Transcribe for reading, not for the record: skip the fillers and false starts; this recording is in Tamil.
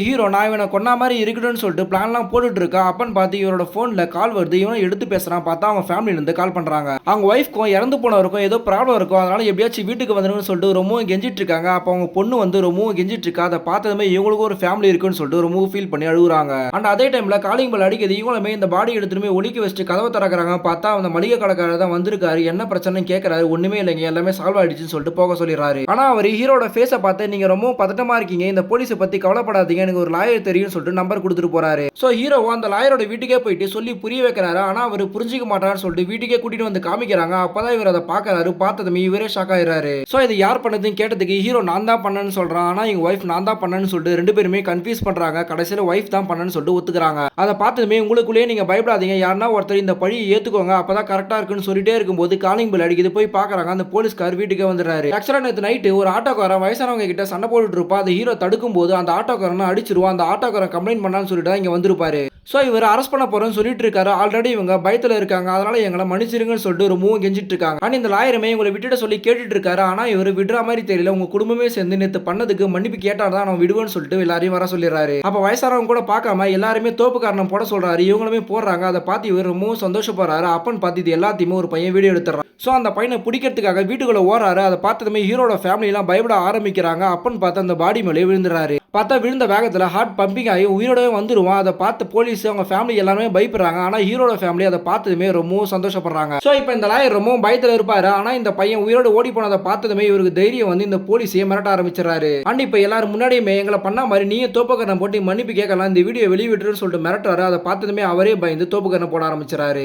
ஹீரோ நான் இவனை கொன்னா மாதிரி இருக்கணும்னு சொல்லிட்டு பிளான்லாம் போட்டுட்டு இருக்கா. அப்பன்னு பார்த்து இவரோட ஃபோனில் கால் வருது. இவனும் எடுத்து பேசுறான். பார்த்தா அவங்க ஃபேமிலியிலேருந்து கால் பண்ணுறாங்க. அவங்க ஒய்ஃப்க்கும் இறந்து போனவருக்கும் ஏதோ ப்ராப்ளம் இருக்கும். அதனால எப்படியாச்சும் வீட்டுக்கு வந்துருன்னு சொல்லிட்டு ரொம்பவும் கெஞ்சிட்டு இருக்காங்க. அப்போ அவங்க பொண்ணு வந்து ரொம்பவும் கெஞ்சிட்டு இருக்கா. அதை பார்த்ததுமே இவங்களுக்கும் ஒரு ஃபேமிலி இருக்குன்னு சொல்லிட்டு ரொம்பவும் ஃபீல் பண்ணி அழுகுறாங்க. அண்ட் அதே டைமில் காலிங் பெல் அடிக்குது. இவங்களுமே இந்த பாடி எடுத்துட்டு போய் ஒலிக்க வச்சுட்டு கதவை திறக்கிறாங்க. பார்த்தா அந்த மளிகை கடைக்காரர் தான் வந்திருக்காரு. என்ன பிரச்சனைன்னு கேட்கறாரு. ஒண்ணுமே இல்லைங்க, எல்லாமே சால்வ் ஆயிடுச்சுன்னு சொல்லிட்டு போக சொல்லிடுறாரு. ஆனா அவர் ஹீரோட ஃபேஸை பார்த்து நீங்க ரொம்ப பதட்டமா இருக்கீங்க, இந்த போலீஸை பத்தி கவலைப்படாதீங்க, எனக்கு ஒரு லாயர் தெரியும் சொல்லிட்டு நம்பர் கொடுத்துட்டு போறாரு. சோ ஹீரோ அந்த லாயரோட வீட்டுக்கே போயிட்டு சொல்லி புரிய வைக்கிறாரு. ஆனா அவர் புரிஞ்சிக்க மாட்டாருன்னு சொல்லிட்டு வீட்டுக்கே கூட்டிட்டு வந்து காமிக்கிறாங்க. அப்பதான் இவர் அதை பாக்குறாரு. பார்த்ததுமே இவரே ஷாக் ஆயிடுறாரு. சோ இது யார் பண்ணதுன்னு கேட்டதுக்கு ஹீரோ நான் தான் பண்ணேன்னு சொல்றான். ஆனா எங்க ஒய்ஃப் நான் தான் பண்ணேன்னு சொல்லிட்டு ரெண்டு பேருமே கன்ஃபியூஸ் பண்றாங்க. கடைசியில ஒய்ஃப் தான் பண்ணேன்னு சொல்லிட்டு ஒத்துக்கிறாங்க. அதை பார்த்ததுமே உங்களுக்குள்ளேயே நீங்க பயப்படாதீங்க, யாருன்னா ஒருத்தர் இந்த பழியை ஏத்துக்கோங்க, அப்பதான் கரெக்டா இருக்குன்னு சொல்லிட்டே இருக்கும்போது காலிங் பெல் அடிக்குது. போய் பாக்குறாங்க. அந்த போலீஸ்கார் வீட்டுக்கே வந்துடுறாரு. ஆக்சுவலா நேத்து நைட்டு ஒரு ஆட்டோக்காரன் வயசானவங்க கிட்ட சண்டை போட்டுட்டு இருப்பா. அந்த ஹீரோ தடுக்கும் போது அந்த ஆட்டோக்காரனை அடிச்சிருவான். அந்த ஆட்டோக்காரன் கம்ப்ளைண்ட் பண்ணான்னு சொல்லிட்டு இங்க வந்திருப்பாரு. சோ இவர் அரெஸ்ட் பண்ண போறேன்னு சொல்லிட்டு இருக்காரு. ஆல்ரெடி இவங்க பயத்துல இருக்காங்க. அதனால எங்களை மன்னிச்சிருங்கன்னு சொல்லிட்டு ரொம்பவும் கெஞ்சிட்டு இருக்காங்க. ஆனா இந்த லாயருமே இவங்களை விட்டுட்டு சொல்லி கேட்டுட்டு இருக்காரு. ஆனா இவர் விடுற மாதிரி தெரியல. உங்க குடும்பமே சேர்ந்து நேத்து பண்ணதுக்கு மன்னிப்பு கேட்டாதான் நான் விடுவேன்னு சொல்லிட்டு எல்லாரையும் வர சொல்லிடுறாரு. அப்ப வயசானவங்க கூட பார்க்காம எல்லாருமே தோப்பு காரணம் போட சொல்றாரு. இவங்களுமே போடுறாங்க. அதை பார்த்து இவர் ரொம்பவும் சந்தோஷப்படுறாரு. அப்பன்னு பார்த்து இது எல்லாத்தையுமே ஒரு பையன் வீடியோ எடுத்துறான். சோ அந்த பையனை பிடிக்கிறதுக்காக வீட்டுக்குள்ள ஓடுறாரு. அதை பார்த்ததுமே ஹீரோட ஃபேமிலி எல்லாம் பயப்பட ஆரம்பிக்கிறாங்க. அப்பன்னு பார்த்து அந்த பாடி மேலே விழுந்துறாரு. பார்த்தா விழுந்த வேகத்துல ஹார்ட் பம்பிங் ஆகி உயிரோடவே வந்துருவான். அதை பார்த்து போலீஸ் அவங்க ஃபேமிலி எல்லாருமே பயப்படுறாங்க. ஆனா ஹீரோட ஃபேமிலி அதை பார்த்ததுமே ரொம்பவும் சந்தோஷப்படுறாங்க. சோ இப்போ இந்த லாயர் ரொம்பவும் பயத்துல இருப்பாரு. ஆனா இந்த பையன் உயிரோட ஓடி போனதை பார்த்ததுமே இவருக்கு தைரியம் வந்து இந்த போலீஸையே மிரட்ட ஆரம்பிச்சிடறாரு. அண்ட் இப்போ எல்லாரும் முன்னாடியுமே எங்களை பண்ண மாதிரி நீயும் தோப்புக்கரணம் போட்டு மன்னிப்பு கேட்கலாம், இந்த வீடியோ வெளியிட்டுன்னு சொல்லிட்டு மிரட்டுறாரு. அதை பார்த்ததுமே அவரே பயந்து தோப்புக்கரணம் போட ஆரம்பிச்சிடறாரு.